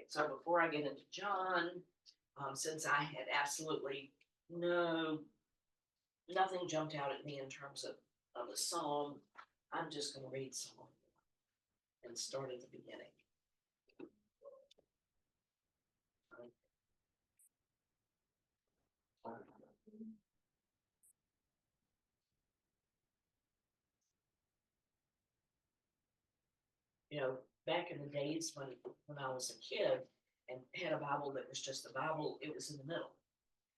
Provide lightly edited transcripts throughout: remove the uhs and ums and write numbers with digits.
so before I get into John, since I had absolutely nothing jumped out at me in terms of a psalm, I'm just going to read Psalm and start at the beginning. You know, back in the days when I was a kid and had a Bible that was just a Bible, it was in the middle.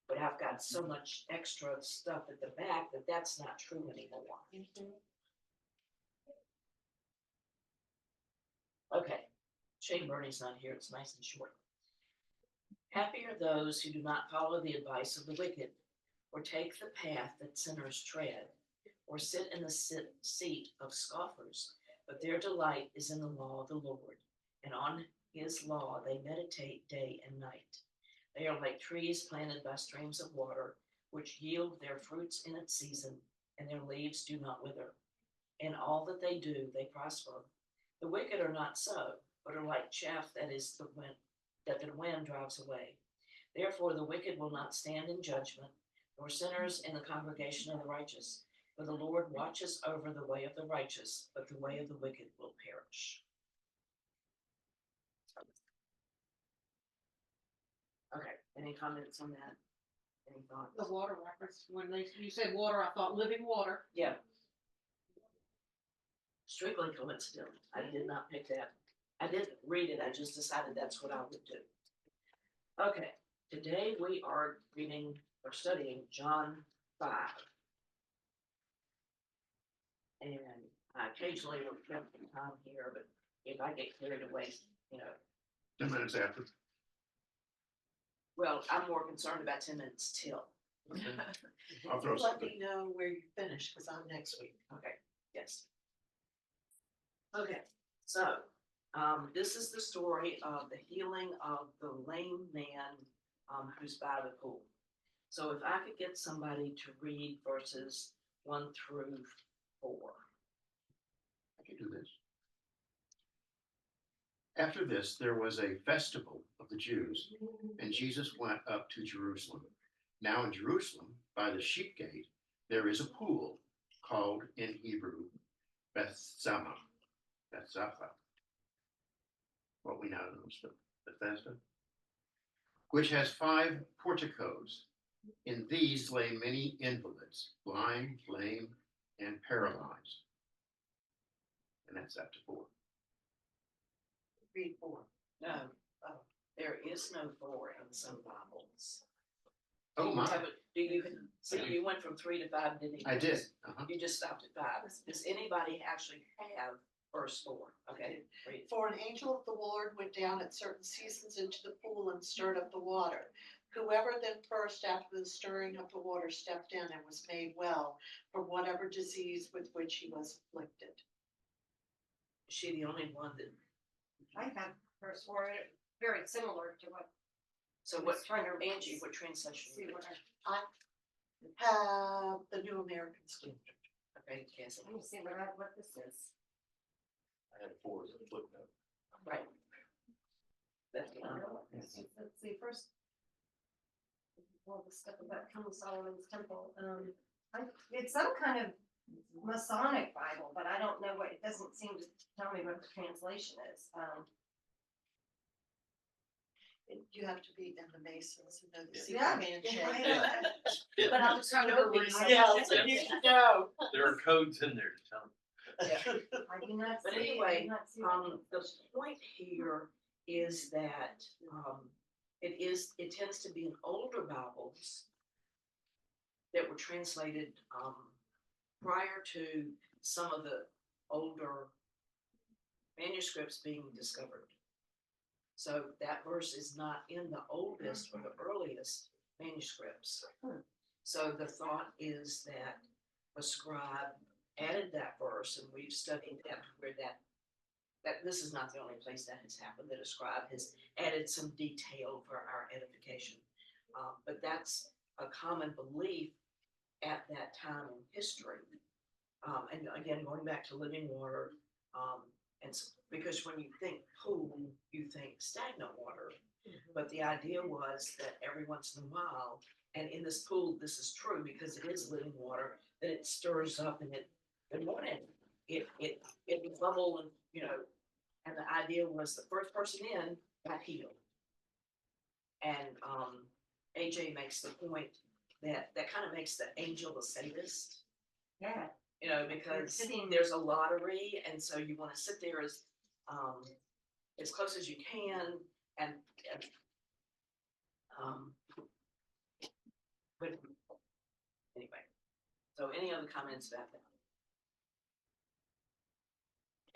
But I've got so much extra stuff at the back that that's not true anymore. Okay, Shane Burney's not here. It's nice and short. Happy are those who do not follow the advice of the wicked, or take the path that sinners tread, or sit in the seat of scoffers, but their delight is in the law of the Lord, and on his law they meditate day and night. They are like trees planted by streams of water, which yield their fruits in its season, and their leaves do not wither. In all that they do, they prosper. The wicked are not so, but are like chaff that the wind drives away. Therefore, the wicked will not stand in judgment, nor sinners in the congregation of the righteous. For the Lord watches over the way of the righteous, but the way of the wicked will perish. Okay, any comments on that? Any thoughts? The water reference, when you said water, I thought living water. Yeah. Strictly coincidental. I did not pick that. I didn't read it. I just decided that's what I would do. Okay, today we are reading or studying John 5. And I occasionally will jump some time here, but if I get carried away, 10 minutes after. Well, I'm more concerned about 10 minutes till. I'll throw Let something. me know where you finish, because I'm next week. Okay, yes. Okay, so this is the story of the healing of the lame man who's by the pool. So if I could get somebody to read verses 1 through 4. I can do this. After this, there was a festival of the Jews, and Jesus went up to Jerusalem. Now in Jerusalem, by the sheep gate, there is a pool called in Hebrew Bethzapha. What we now know as Bethesda, which has 5 porticos. In these lay many invalids, blind, lame, and paralyzed. And that's up to 4. Read 4. No, there is no 4 in some Bibles. Oh my! Do you see? You went from 3 to 5, didn't you? I did. You just stopped at 5. Does anybody actually have verse 4? Okay, read. For an angel of the Lord went down at certain seasons into the pool and stirred up the water. Whoever then first, after the stirring of the water, stepped in and was made well from whatever disease with which he was afflicted. Is she the only one that? I have verse 4, very similar to what. So I what? was trying to Angie, what translation? see what I have the New American Standard. Okay, Cassie. let me see what this is. I had 4 as a footnote. Right. That's the one. Let's see, first, all the stuff about King Solomon's temple. It's some kind of Masonic Bible, but I don't know what, it doesn't seem to tell me what the translation is. You have to be in the Masons and know the Yeah, secret handshake. yeah. But I'm trying to know read these. my- You should know. There are codes in there to tell them. Yeah. I do not But see- anyway, I do not see the point here is that it tends to be in older Bibles that were translated prior to some of the older manuscripts being discovered. So that verse is not in the oldest or the earliest manuscripts. So the thought is that a scribe added that verse, and we've studied that where that this is not the only place that has happened, that a scribe has added some detail for our edification. But that's a common belief at that time in history. And again, going back to living water, And because when you think pool, you think stagnant water. But the idea was that every once in a while, and in this pool, this is true because it is living water, that it stirs up and good morning, it would bubble and, and the idea was the first person in got healed. And AJ makes the point that kind of makes the angel a sadist, Yeah. because sitting- there's a lottery, and so you want to sit there as close as you can, and but anyway. So any other comments about that?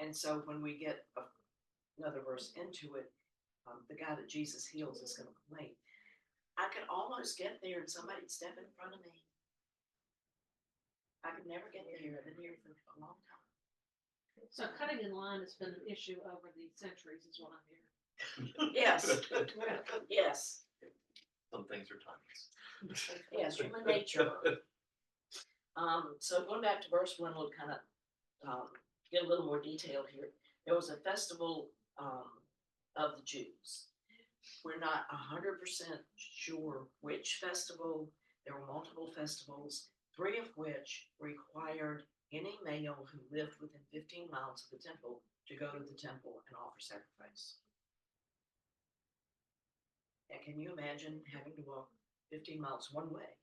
And so when we get another verse into it, the guy that Jesus heals is going to complain. I could almost get there and somebody'd step in front of me. I could never get there. I've been here for a long time. So cutting in line has been an issue over the centuries is what I'm hearing. Yes, yes, Some things are timeless. yes, human nature. So going back to verse 1, we'll kind of get a little more detailed here. There was a festival of the Jews. We're not 100% sure which festival. There were multiple festivals, 3 of which required any male who lived within 15 miles of the temple to go to the temple and offer sacrifice. And can you imagine having to walk 15 miles one way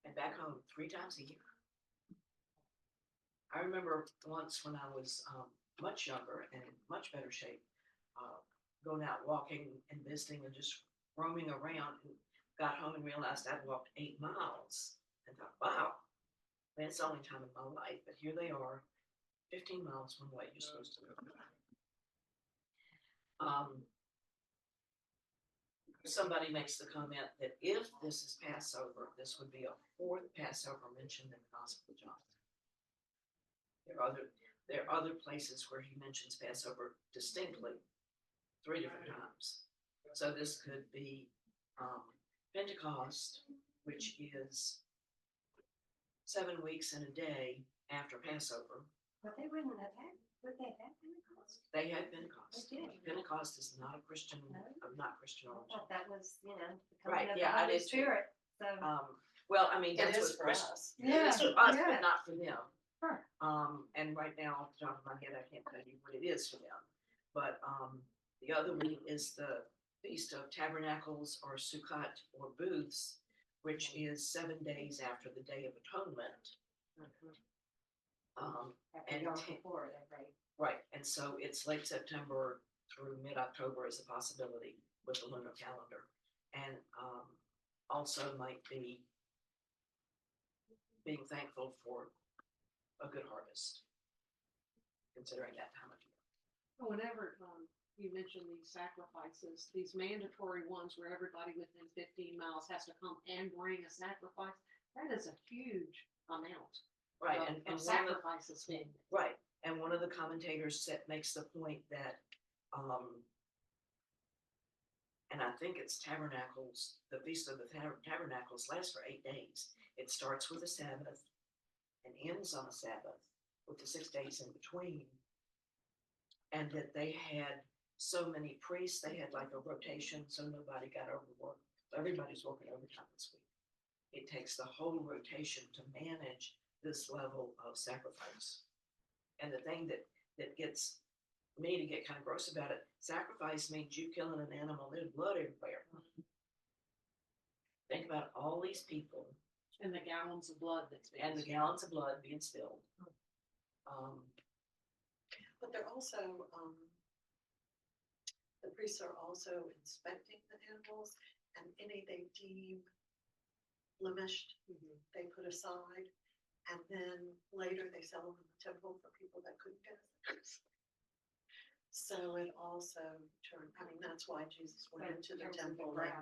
and back home 3 times a year? I remember once when I was much younger and in much better shape, going out walking and visiting and just roaming around, and got home and realized I'd walked 8 miles and thought, wow, that's the only time in my life, but here they are, 15 miles one way you're supposed to go. Somebody makes the comment that if this is Passover, this would be a 4th Passover mentioned in the Gospel of John. There are other places where he mentions Passover distinctly 3 different times. So this could be Pentecost, which is 7 weeks and a day after Passover. But they wouldn't have had, would they have Pentecost? They had Pentecost. They did. Pentecost is not a Christian, not Christian I origin. thought that was, the Right, coming of yeah, the I Holy did too. Spirit, so. Well, I mean, It that's is what for Christian. us. It is for us, yeah. but not for them. Sure. And right now, off the top of my head, I can't tell you what it is for them. But the other one is the Feast of Tabernacles or Sukkot or Booths, which is 7 days after the Day of Atonement. After and Yom ten- Kippur, right? Right, and so it's late September through mid-October is a possibility with the lunar calendar. And also might be being thankful for a good harvest, considering that time of year. Whenever you mention these sacrifices, these mandatory ones where everybody within 15 miles has to come and bring a sacrifice, that is a huge amount. Right, of- and of one of the, sacrifices being. right, and one of the commentators makes the point that, and I think it's Tabernacles, the Feast of the Tabernacles lasts for 8 days. It starts with a Sabbath and ends on a Sabbath with the 6 days in between. And that they had so many priests, they had like a rotation, so nobody got overworked. Everybody's working overtime this week. It takes the whole rotation to manage this level of sacrifice. And the thing that gets me to get kind of gross about it, sacrifice means you killing an animal, there's blood everywhere. Think about all these people And the gallons of blood that's being. and the gallons of blood being spilled. But they're also, the priests are also inspecting the animals, and any they deem blemished, they put aside. And then later they sell them in the temple for people that couldn't get it. So it also turned, I mean, that's why Jesus went into the temple and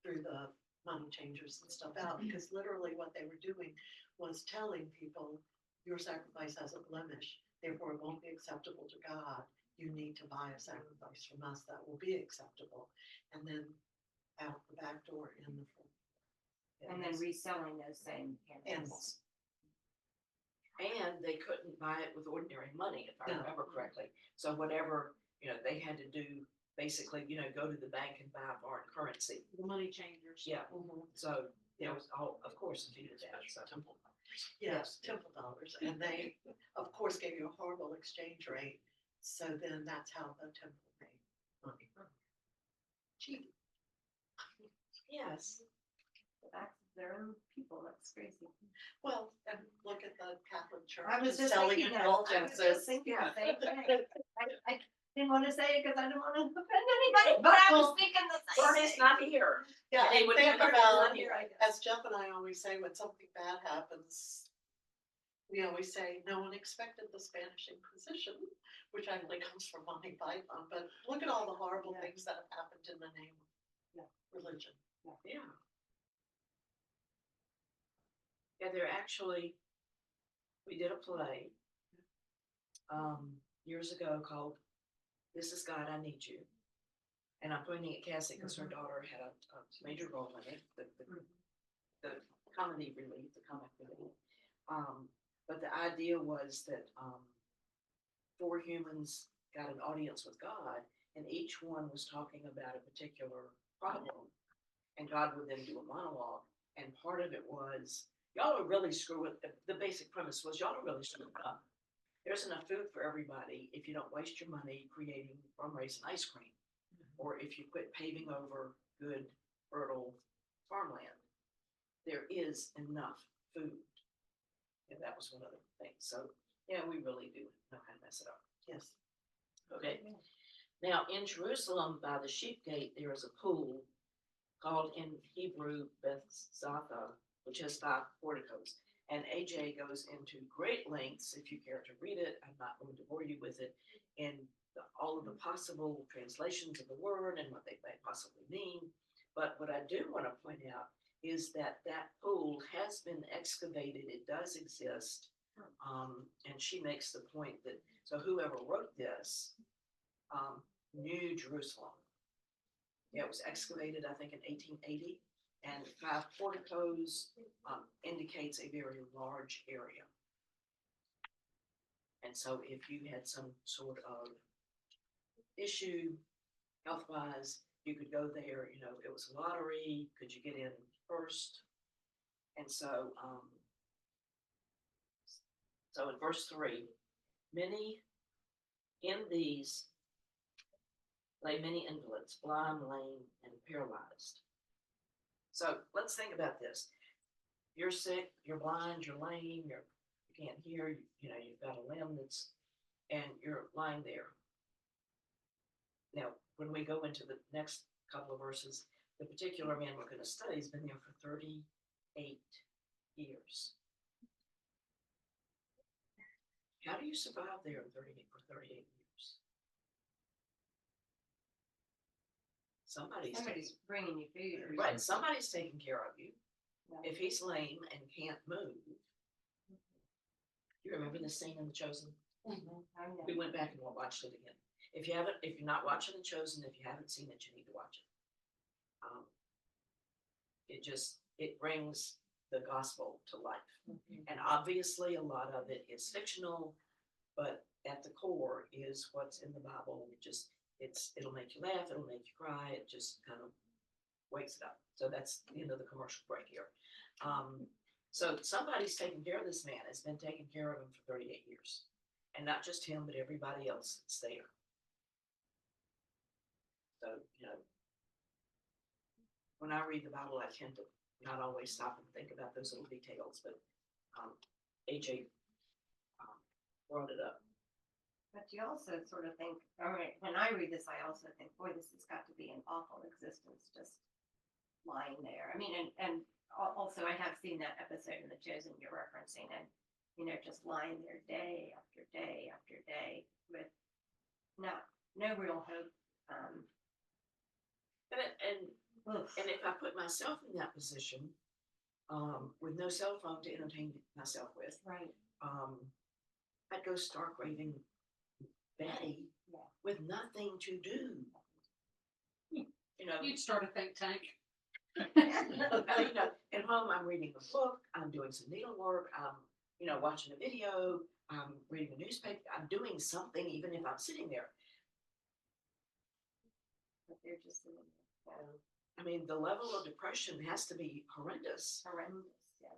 threw the money changers and stuff out, because literally what they were doing was telling people, your sacrifice has a blemish, therefore it won't be acceptable to God. You need to buy a sacrifice from us that will be acceptable. And then out the back door in the front. And then reselling those same animals. Animals. And they couldn't buy it with ordinary money, if I No. remember correctly. So whatever, they had to do, basically, go to the bank and buy foreign currency. The money changers. Yeah, Mhm. so there was all, of course, a fee to that, so. Temple. Yes, temple dollars, and they, of course, gave you a horrible exchange rate, so then that's how the temple made money. Cheap. Yes. The backs of their own people, that's crazy. Well, and look at the Catholic Church. I was just selling thinking that, I was just indulgences. thinking the same thing. I didn't wanna say it because I didn't wanna offend anybody, but I was Well, thinking the same Bernie's thing. not here. Yeah, They and would think never about, done here, I guess. as Jeff and I always say, when something bad happens, we always say, no one expected the Spanish Inquisition, which actually comes from Monty Python, but look at all the horrible Yeah. things that have happened in the name Yeah. of religion. Yeah. Yeah, they're actually, we did a play years ago called This Is God, I Need You. And I'm pointing at Cassie because her daughter had a major role in it, the comedy relief, the comic relief. But the idea was that four humans got an audience with God, and each one was talking about a particular problem, and God would then do a monologue. And part of it was, y'all are really screwing. The basic premise was, y'all are really screwing up. There's enough food for everybody if you don't waste your money creating rum raisin ice cream, or if you quit paving over good, fertile farmland. There is enough food. And that was one of the things. So, yeah, we really do know how to mess it up. Yes. Okay. Now, in Jerusalem, by the sheep gate, there is a pool called in Hebrew Bethzatha, which has 5 porticos. And AJ goes into great lengths, if you care to read it. I'm not going to bore you with it, in all of the possible translations of the word and what they may possibly mean. But what I do want to point out is that that pool has been excavated. It does exist. And she makes the point that, so whoever wrote this knew Jerusalem. Yeah, it was excavated, I think, in 1880, and 5 porticos indicates a very large area. And so if you had some sort of issue health-wise, you could go there, it was a lottery, could you get in first? And so, so in verse 3, many in these lay many invalids, blind, lame, and paralyzed. So let's think about this. You're sick, you're blind, you're lame, you can't hear, you've got a limb and you're lying there. Now, when we go into the next couple of verses, the particular man we're going to study has been there for 38 years. How do you survive there for 38 years? Somebody's bringing you food. or right. something. Somebody's taking care of you. Yeah. If he's lame and can't move, you remember the scene in The Chosen? I know. We went back and watched it again. If you're not watching The Chosen, if you haven't seen it, you need to watch it. It brings the gospel to life. And obviously a lot of it is fictional, but at the core is what's in the Bible. It'll make you laugh, it'll make you cry, it just kind of wakes it up. So that's the end of the commercial break here. So somebody's taking care of this man, has been taking care of him for 38 years. And not just him, but everybody else that's there. So, when I read the Bible, I tend to not always stop and think about those little details, but AJ brought it up. But you also sort of think, all right, when I read this, I also think, boy, this has got to be an awful existence, just lying there. I mean, and also I have seen that episode in The Chosen you're referencing, and just lying there day after day after day with no real hope. And if I put myself in that position, with no cell phone to entertain myself with, Right. I'd go stark raving Betty with nothing to do. You'd start a think tank. At home I'm reading a book, I'm doing some needlework, I'm watching a video, reading a newspaper, I'm doing something, even if I'm sitting there. But they're just in I mean, the level of depression has to be horrendous. horrendous, yeah.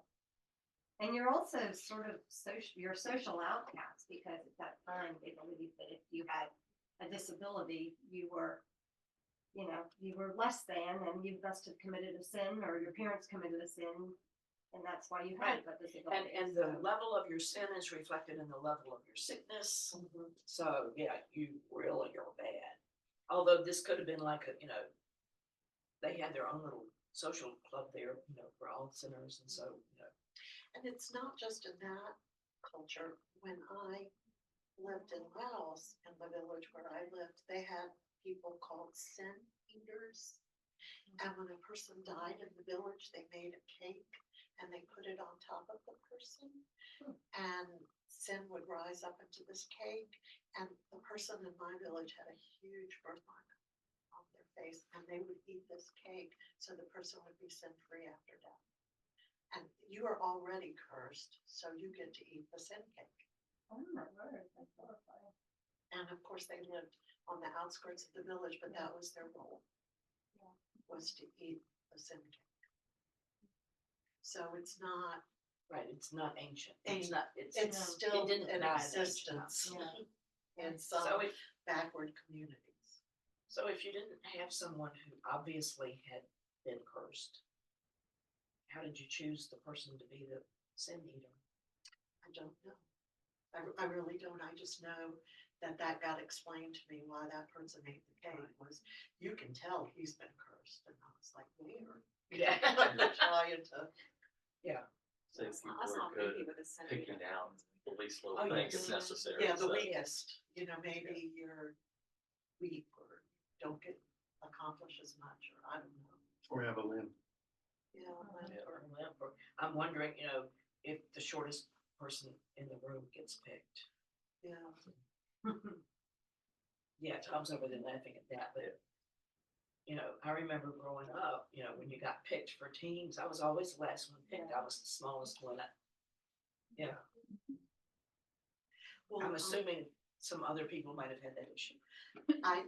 And you're also sort of you're a social outcast because at that time they believed that if you had a disability, you were less than, and you must have committed a sin, or your parents committed a sin, and that's why you had a disability. And the level of your sin is reflected in the level of your sickness. So, yeah, you really are bad. Although this could have been like they had their own little social club there, for all sinners. And so, And it's not just in that culture. When I lived in Laos, in the village where I lived, they had people called sin eaters. And when a person died in the village, they made a cake and they put it on top of the person. And sin would rise up into this cake. And the person in my village had a huge birthmark on their face, and they would eat this cake so the person would be sin-free after death. And you are already cursed, so you get to eat the sin cake. Oh my word, that's horrifying. And of course, they lived on the outskirts of the village, but that was their role, was to eat the sin cake. So it's not, right, it's not ancient. Ancient. It's it's it still didn't in die in ancient existence times. in some So if, backward communities. so if you didn't have someone who obviously had been cursed, how did you choose the person to be the sin eater? I don't know. I really don't. I just know that got explained to me why that person ate the cake was, you can tell he's been cursed. And I was like, where? Yeah. Trying to. So if you were good at picking out the least little Oh, thing yes. if necessary. Yeah, the so- weakest, maybe you're weak or don't accomplish as much, or I don't know. Or have a limb. Yeah, Or I'm wondering, if the shortest person in the room gets picked. yeah. Yeah, Tom's over there laughing at that, but I remember growing up, when you got picked for teams, I was always the last one picked. I was the smallest one. Yeah, Well, I'm assuming some other people might have had that issue. I'm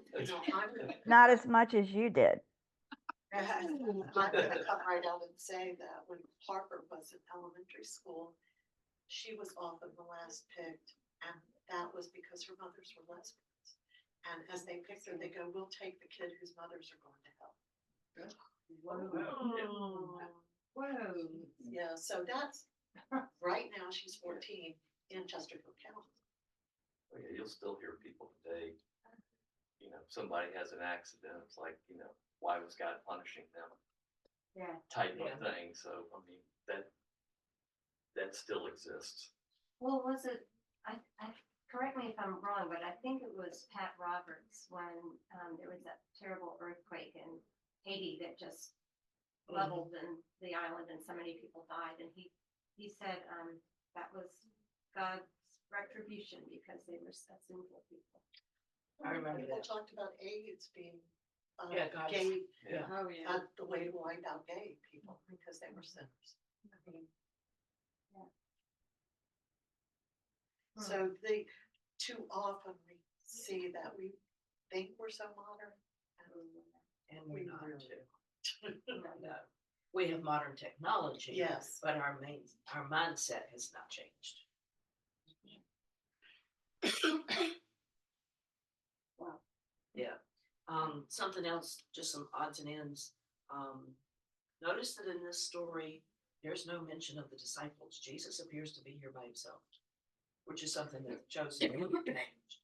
Not as much as you did. I'm gonna come right out and say that when Harper was in elementary school, she was often the last picked, and that was because her mothers were lesbians. And as they picked her, they go, we'll take the kid whose mothers are going to hell. Whoa. Whoa. Yeah, so that's, right now, she's 14 in Chesterfield County. Oh, yeah, you'll still hear people today, somebody has an accident, it's like, why was God punishing them? Yeah. Type Yeah. of thing, so, I mean, that still exists. Well, was it, I, correct me if I'm wrong, but I think it was Pat Roberts when there was that terrible earthquake in Haiti that just leveled in the island and so many people died. And he said that was God's retribution because they were such sinful people. I remember People that. talked about AIDS being Yeah, God. gay, Yeah. Oh, yeah. the way to wipe out gay people because they were sinners. So too often we see that we think we're so modern. And we're not. really No. We have modern technology. Yes. But our mindset has not changed. Wow. Yeah. Something else, just some odds and ends. Notice that in this story, there's no mention of the disciples. Jesus appears to be here by himself, which is something that Joseph changed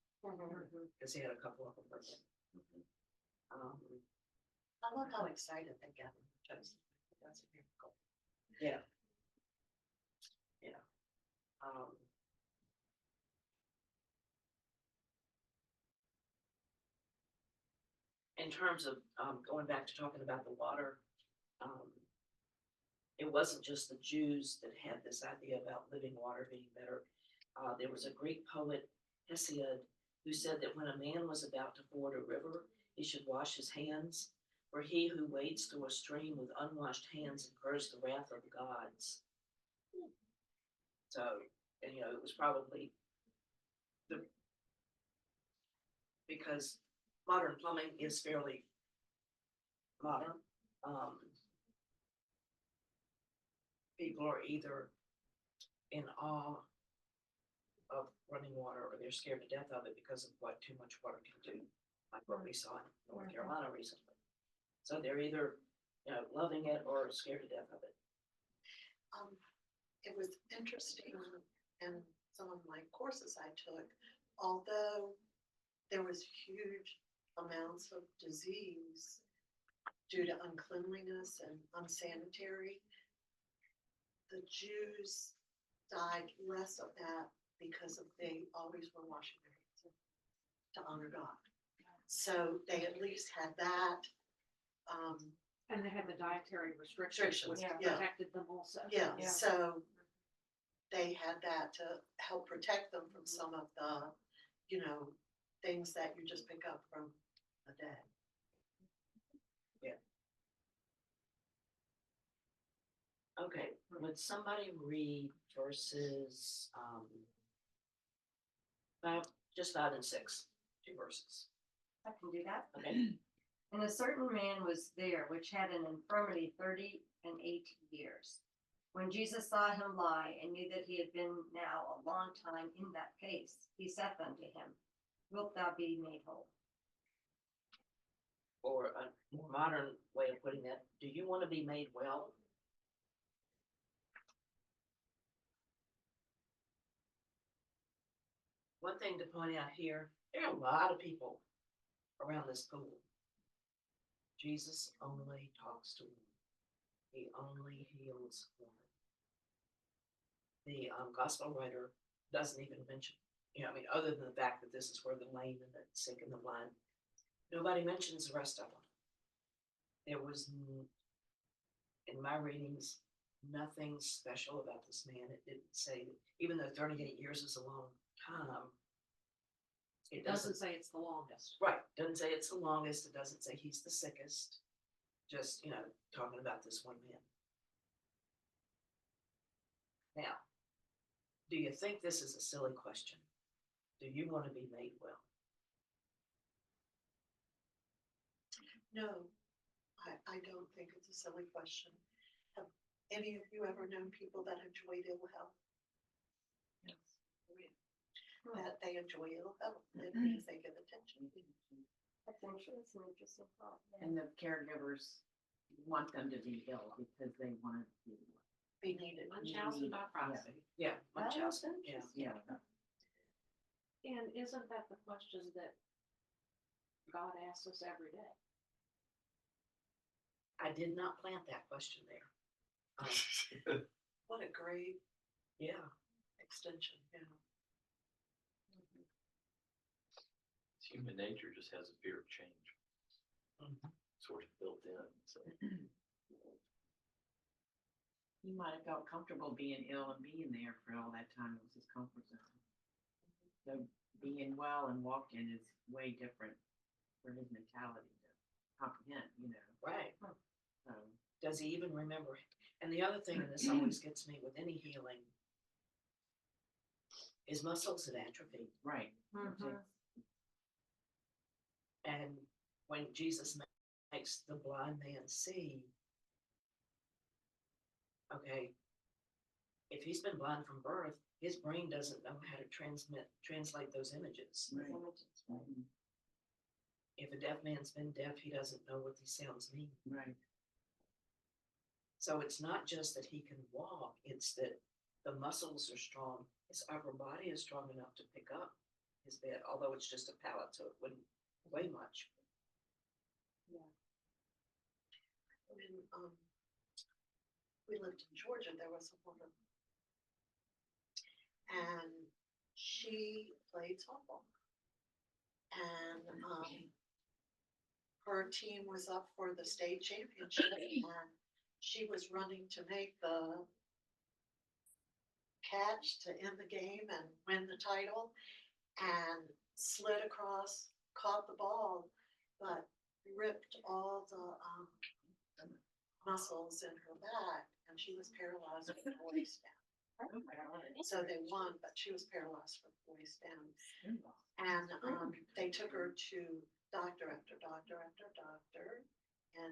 because he had a couple of them with him. I love how excited they get when Joseph. That's a miracle. Yeah. In terms of going back to talking about the water, it wasn't just the Jews that had this idea about living water being better. There was a Greek poet, Hesiod, who said that when a man was about to ford a river, he should wash his hands, for he who wades through a stream with unwashed hands incurs the wrath of the gods. So And, it was probably because modern plumbing is fairly modern. People are either in awe of running water or they're scared to death of it because of what too much water can do, like what we saw in North Carolina recently. So they're either, loving it or scared to death of it. It was interesting in some of my courses I took, although there was huge amounts of disease due to uncleanliness and unsanitary, the Jews died less of that because they always were washing their hands to honor God. So they at least had that. And they had the dietary restrictions, which Yeah. protected them also. Yeah, so they had that to help protect them from some of the, things that you just pick up from the day. Okay, would somebody read verses, 5 and 6, 2 verses, I can do that. okay? And a certain man was there which had an infirmity 38 years. When Jesus saw him lie and knew that he had been now a long time in that case, he saith unto him, Wilt thou be made whole? Or a more modern way of putting that, do you want to be made well? One thing to point out here, there are a lot of people around this pool. Jesus only talks to women. He only heals women. The gospel writer doesn't even mention, other than the fact that this is where the lame and the sick and the blind, nobody mentions the rest of them. There was, in my readings, nothing special about this man. It didn't say that, even though 38 years is a long time, It doesn't say it's the longest. right, doesn't say it's the longest, it doesn't say he's the sickest, just, talking about this one man. Now, do you think this is a silly question? Do you want to be made well? No, I don't think it's a silly question. Have any of you ever known people that enjoyed ill health? Yes. That they enjoy ill health, it means they get attention. That's an interesting thought. And the caregivers want them to be ill because they want to Be needed. Munchausen by proxy. Yeah, That is Munchausen, yeah. yeah. And isn't that the question that God asks us every day? I did not plant that question there. What a great Yeah, extension, Human nature just has a fear of change, sort of built in, so. He might have felt comfortable being ill and being there for all that time. It was his comfort zone. So being well and walking is way different for his mentality to comprehend, right. So, Does he even remember? And the other thing, and this always gets me with any healing, is muscles that atrophy. right. And when Jesus makes the blind man see, okay, if he's been blind from birth, his brain doesn't know how to translate those images. Right. If a deaf man's been deaf, he doesn't know what these sounds mean. Right. So it's not just that he can walk, it's that the muscles are strong. His upper body is strong enough to pick up his bed, although it's just a pallet, so it wouldn't weigh much. When we lived in Georgia, there was a woman, and she played softball, and her team was up for the state championship, and she was running to make the catch to end the game and win the title, and slid across, caught the ball, but ripped all the muscles in her back, and she was paralyzed from the waist down. So they won, but she was paralyzed from the waist down. And they took her to doctor after doctor after doctor in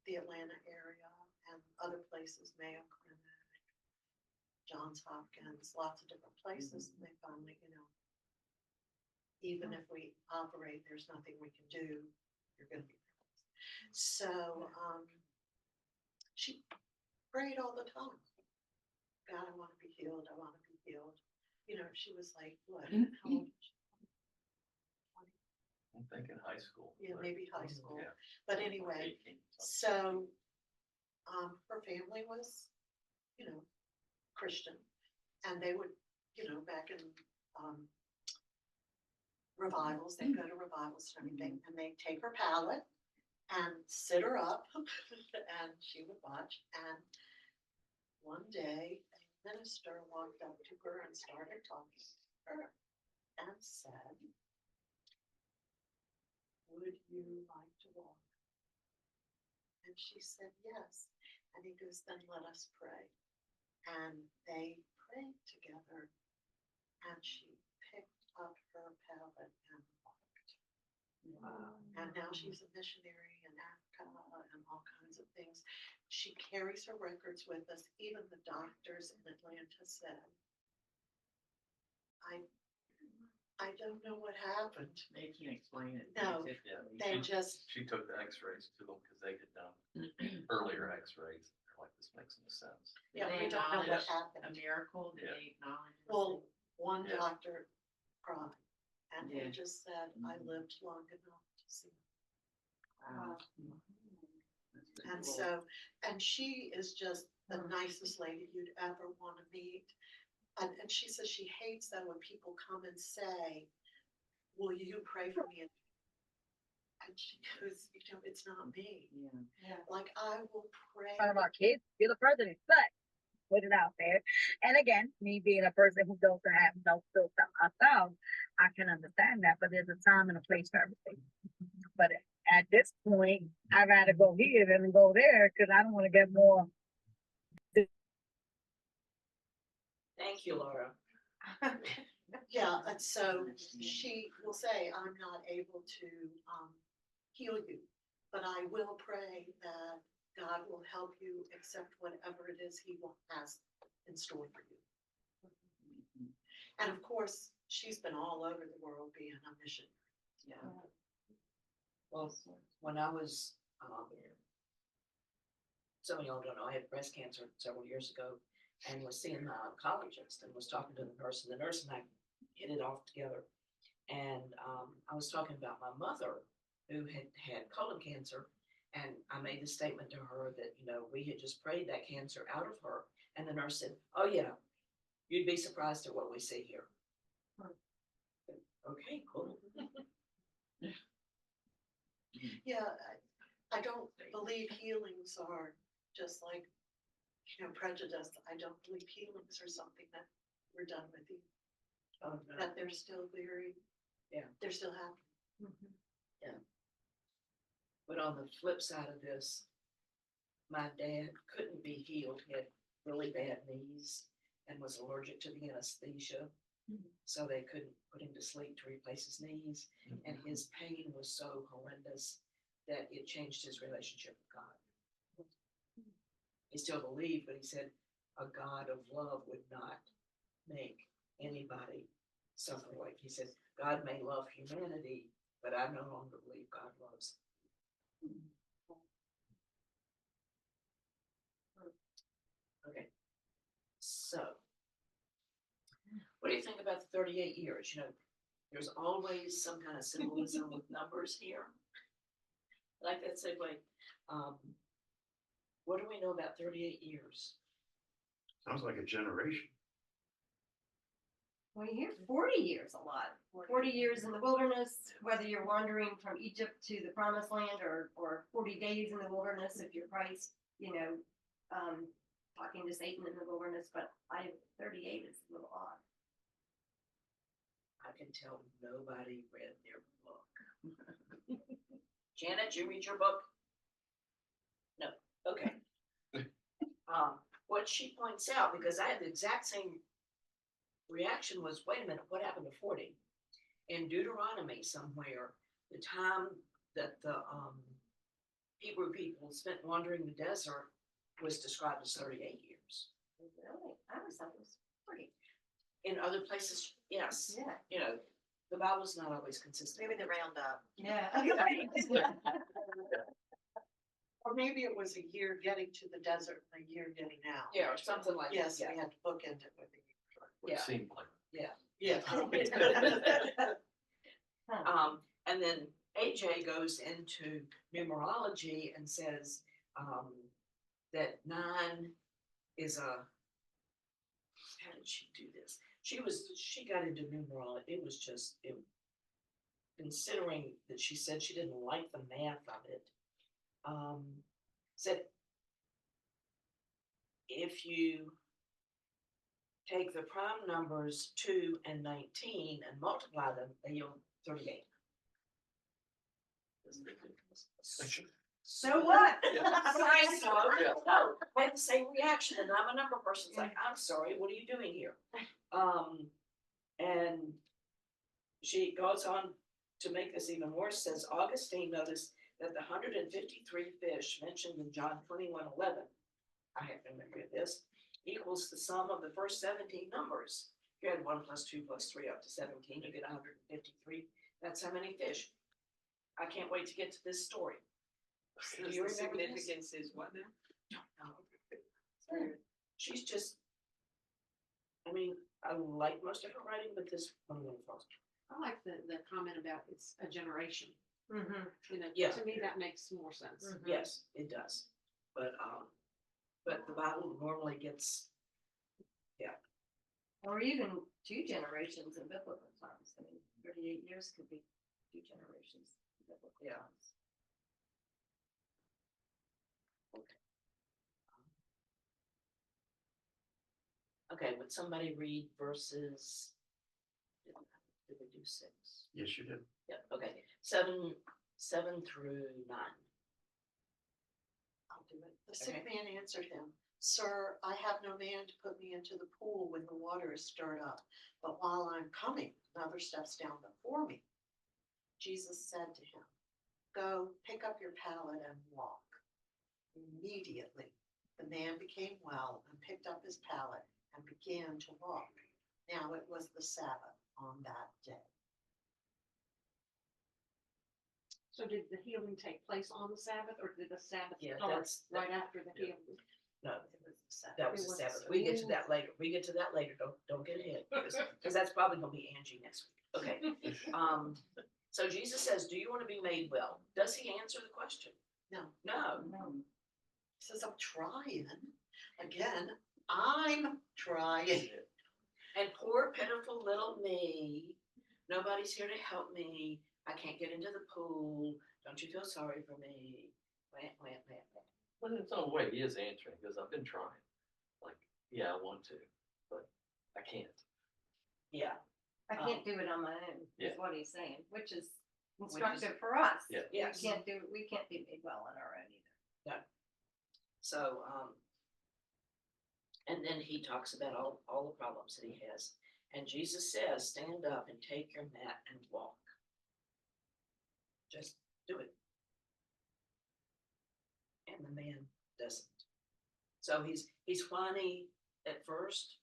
the Atlanta area and other places, Mayo Clinic, Johns Hopkins, lots of different places. And they finally, even if we operate, there's nothing we can do. You're going to be paralyzed. So she prayed all the time. God, I want to be healed. I want to be healed. She was like, what? How old was she? I'm thinking high school. Yeah, but- maybe high school. Yeah. But anyway, 18, so her family was, Christian, and they would, back in revivals, they'd go to revivals and everything, and they'd take her pallet and sit her up, and she would watch. And one day, a minister walked up to her and started talking to her and said, "Would you like to walk?" And she said, "Yes." And he goes, "Then let us pray." And they prayed together, and she picked up her pallet and walked. Wow. And now she's a missionary in Africa and all kinds of things. She carries her records with us. Even the doctors in Atlanta said, I don't know what happened. They can't explain it. No, Yeah. They just, She took the x-rays to them because they had done earlier x-rays. They're like, this makes no sense. yeah, They we don't know what acknowledge happened. A miracle, did Yeah. they acknowledge? it? Well, one Yeah. doctor cried, and he Yeah. just said, "I lived long enough to see." Wow. And so, and she is just the nicest lady you'd ever want to meet. And she says she hates that when people come and say, "Will you pray for me?" And she goes, "It's not me. Yeah. Like, I will pray." Front of our kids, you're the president, but put it out there. And again, me being a person who doesn't have no filter myself, I can understand that, but there's a time and a place for everything. But at this point, I'd rather go here than go there because I don't want to get more. Thank you, Laura. Yeah, and so she will say, "I'm not able to heal you, but I will pray that God will help you accept whatever it is He has in store for you." And of course, she's been all over the world being a missionary. Yeah. Well, when I was, some of y'all don't know, I had breast cancer several years ago and was seeing the oncologist and was talking to the nurse, and the nurse and I hit it off together. And I was talking about my mother who had had colon cancer, and I made the statement to her that, we had just prayed that cancer out of her. And the nurse said, "Oh yeah, you'd be surprised at what we see here." Okay, cool. Yeah, I don't believe healings are just like, prejudice. I don't believe healings are something that we're done with you. Oh, no. That they're still very, Yeah. they're still happening. But on the flip side of this, my dad couldn't be healed. He had really bad knees and was allergic to the anesthesia. So they couldn't put him to sleep to replace his knees. And his pain was so horrendous that it changed his relationship with God. He still believed, but he said a God of love would not make anybody suffer like he said. God may love humanity, but I no longer believe God loves. Okay, so what do you think about the 38 years? There's always some kind of symbolism with numbers here. I like that segue. What do we know about 38 years? Sounds like a generation. Well, you hear 40 years a lot. 40 years in the wilderness, whether you're wandering from Egypt to the promised land or 40 days in the wilderness if you're Christ, talking to Satan in the wilderness, but 38 is a little odd. I can tell nobody read their book. Janet, you read your book? No. Okay. what she points out, because I had the exact same reaction, was, wait a minute, what happened to 40? In Deuteronomy somewhere, the time that the Hebrew people spent wandering the desert was described as 38 years. Really? I always thought it was 40. In other places, yes, Yeah. you know, the Bible's not always consistent. Maybe they round up. Yeah. Or maybe it was a year getting to the desert and a year getting out. Yeah, or something like that. Yes, Yeah. we had to bookend it with a year. Which Yeah. seemed like. Yeah. And then AJ goes into numerology and says that 9 is a. How did she do this? She got into numerology. It was just considering that she said she didn't like the math of it. Said if you take the prime numbers 2 and 19 and multiply them, they yield 38. So what? Sorry, so I had the same reaction, and I'm a number person. It's like, I'm sorry, what are you doing here? And she goes on to make this even worse. Says Augustine noticed that the 153 fish mentioned in John 21:11, I have no memory of this, equals the sum of the first 17 numbers. You had 1 + 2 + 3 up to 17, you get 153. That's how many fish. I can't wait to get to this story. Do you remember this? Significance is what now? She's just, I mean, I like most of her writing, but this one really falls. I like the comment about it's a generation. Mm-hmm. You know, Yeah. to me, that makes more sense. Yes, it does. But the Bible normally gets, Or even 2 generations in biblical times. I mean, 38 years could be 2 generations in biblical times. okay, would somebody read verses? Did we do 6? Yes, you did. Yeah, okay, 7 through 9. I'll do it. The sick man answered him, Sir, I have no man to put me into the pool when the water is stirred up, but while I'm coming, another steps down before me. Jesus said to him, Go, pick up your pallet and walk. Immediately, the man became well and picked up his pallet and began to walk. Now it was the Sabbath on that day. So did the healing take place on the Sabbath, or did the Sabbath Yeah, start that's- right after the yeah. healing? No, It was the Sabbath. that was It the was- Sabbath. We get to that later. Don't get ahead, because that's probably gonna be Angie next week. Okay. So Jesus says, do you want to be made well? Does he answer the question? No. No. He says, I'm trying. Again, I'm trying. And poor pitiful little me, nobody's here to help me. I can't get into the pool. Don't you feel sorry for me? Wah, wah, wah, wah. But in its own way, he is answering, because I've been trying. Like, yeah, I want to, but I can't. Yeah, I can't do it on my own, Yeah. is what he's saying, which is instructive for us. Yeah. Yes. We can't be made well on our own either. so, and then he talks about all the problems that he has. And Jesus says, stand up and take your mat and walk. Just do it. And the man doesn't. So he's whiny at first,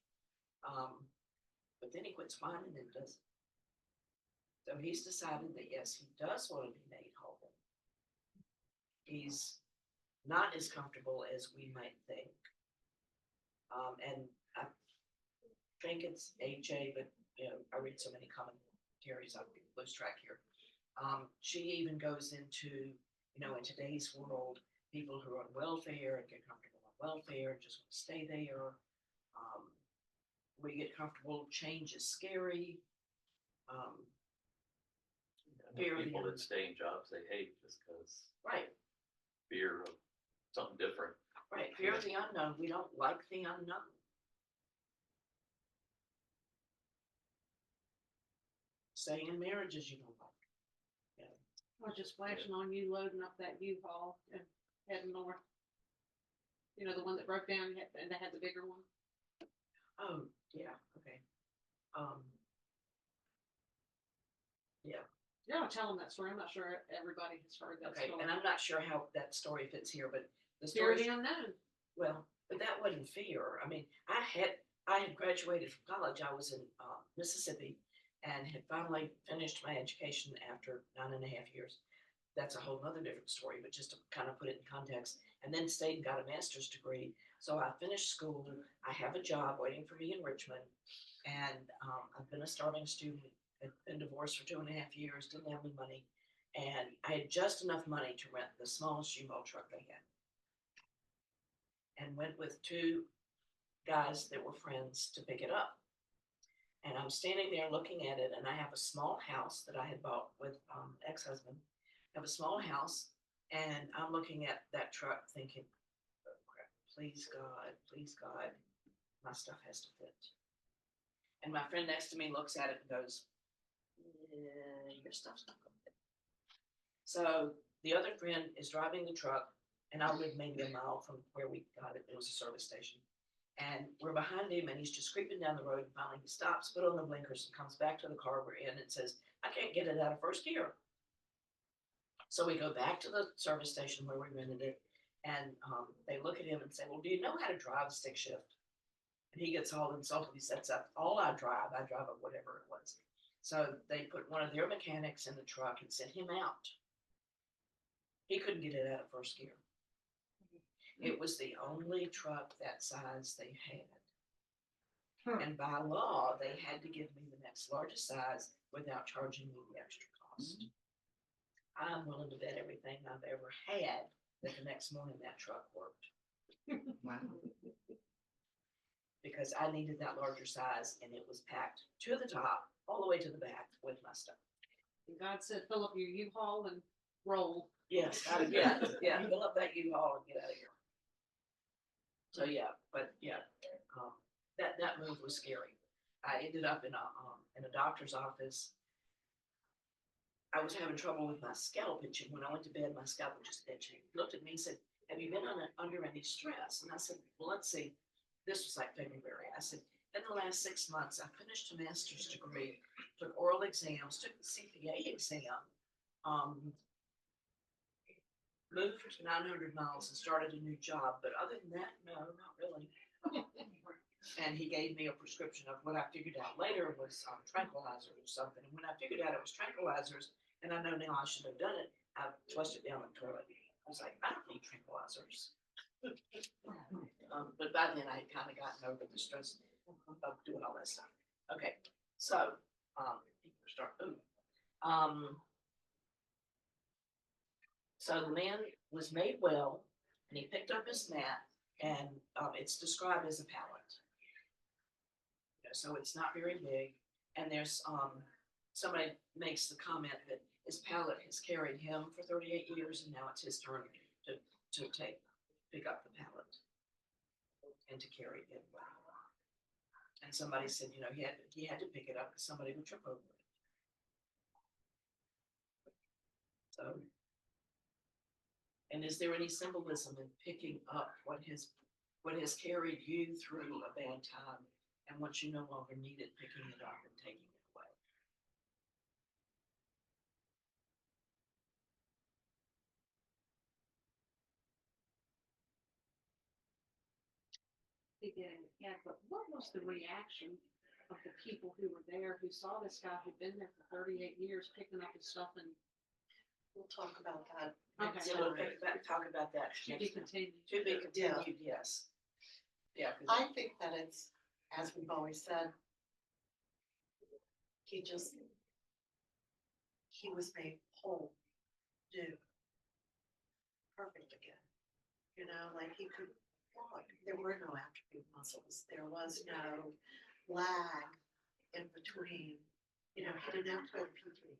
but then he quits whining and doesn't. So he's decided that yes, he does want to be made whole. He's not as comfortable as we might think. And I think it's AJ, but you know, I read so many commentaries, I lose track here. She even goes into, you know, in today's world, people who are on welfare and get comfortable on welfare and just want to stay there. We get comfortable, change is scary. I know Fear of the people unknown. that stay in jobs they hate just because Right, fear of something different. right. Fear of the unknown. We don't like the unknown. Staying in marriages you don't like. I was just flashing on you loading up that U-Haul and heading north. You know, the one that broke down and they had the bigger one? Oh, yeah, okay. Yeah, Yeah, I'll tell them that story. I'm not sure everybody has heard that okay, story. and I'm not sure how that story fits here, but the Fear of story, the unknown. well, but that wasn't fear. I mean, I had graduated from college. I was in Mississippi and had finally finished my education after 9.5 years. That's a whole nother different story, but just to kind of put it in context, and then stayed and got a master's degree. So I finished school. I have a job waiting for me in Richmond, and I've been a starving student. I'd been divorced for 2.5 years, didn't have any money, and I had just enough money to rent the smallest U-Haul truck they had, and went with two guys that were friends to pick it up. And I'm standing there looking at it, and I have a small house that I had bought with ex-husband. I have a small house, and I'm looking at that truck thinking, oh, crap, please God, my stuff has to fit. And my friend next to me looks at it and goes, your stuff's not gonna fit. So the other friend is driving the truck, and I live maybe a mile from where we got it. It was a service station. And we're behind him, and he's just creeping down the road, and finally he stops, put on the blinkers, and comes back to the car we're in and says, I can't get it out of first gear. So we go back to the service station where we rented it, and they look at him and say, well, do you know how to drive a stick shift? And he gets all insulted. He says, that's all I drive a whatever it was. So they put one of their mechanics in the truck and sent him out. He couldn't get it out of first gear. It was the only truck that size they had. And by law, they had to give me the next largest size without charging me the extra cost. I'm willing to bet everything I've ever had that the next morning that truck worked. Wow. Because I needed that larger size, and it was packed to the top, all the way to the back with my stuff. And God said, fill up your U-Haul and roll. Yes, fill up that U-Haul and get out of here. So that move was scary. I ended up in a doctor's office. I was having trouble with my scalp itching. When I went to bed, my scalp was just itching. He looked at me and said, have you been under any stress? And I said, well, let's see. This was like February. I said, in the last 6 months, I finished a master's degree, took oral exams, took the CPA exam, moved 900 miles and started a new job. But other than that, no, not really. And he gave me a prescription of what I figured out later was tranquilizers or something. And when I figured out it was tranquilizers, and I know now I should have done it, I flushed it down the toilet. I was like, I don't need tranquilizers. But by then I had kind of gotten over the stress of doing all that stuff. Okay, so so the man was made well, and he picked up his mat, and it's described as a pallet. So it's not very big, and there's somebody makes the comment that his pallet has carried him for 38 years, and now it's his turn to pick up the pallet and to carry it well. And somebody said, he had to pick it up because somebody would trip over it. So, and is there any symbolism in picking up what has carried you through a bad time, and once you no longer need it, picking it up and taking it away? Yeah, but what was the reaction of the people who were there, who saw this guy who'd been there for 38 years picking up his stuff? And We'll talk about that. Okay. next Yeah, we'll time. talk about that. to be continued. To be continued, yes. Yeah. 'Cause I think that it's, as we've always said, he was made whole, new, perfect again. Like he could walk. There were no atrophied muscles. There was no lag in between. He didn't have to go to P3.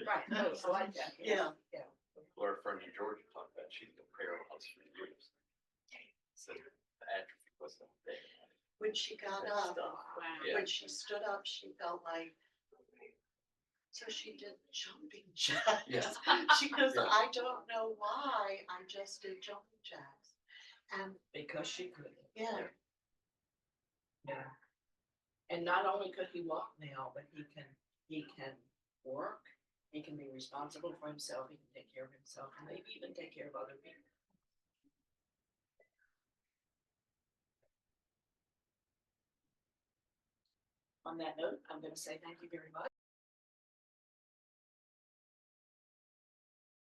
Right, no, I like that. Yeah. Yeah. Our friend in Georgia talked about she's been paralyzed for years. So the atrophy wasn't there. When she got That up, stuff. Wow. Yeah. when she stood up, she felt like, so she did jumping jacks. Yes. She goes, Yeah. I don't know why, I just did jumping jacks. And, because she could. yeah, Yeah. And not only could he walk now, but he can work, he can be responsible for himself, he can take care of himself, and maybe even take care of other people. On that note, I'm gonna say thank you very much.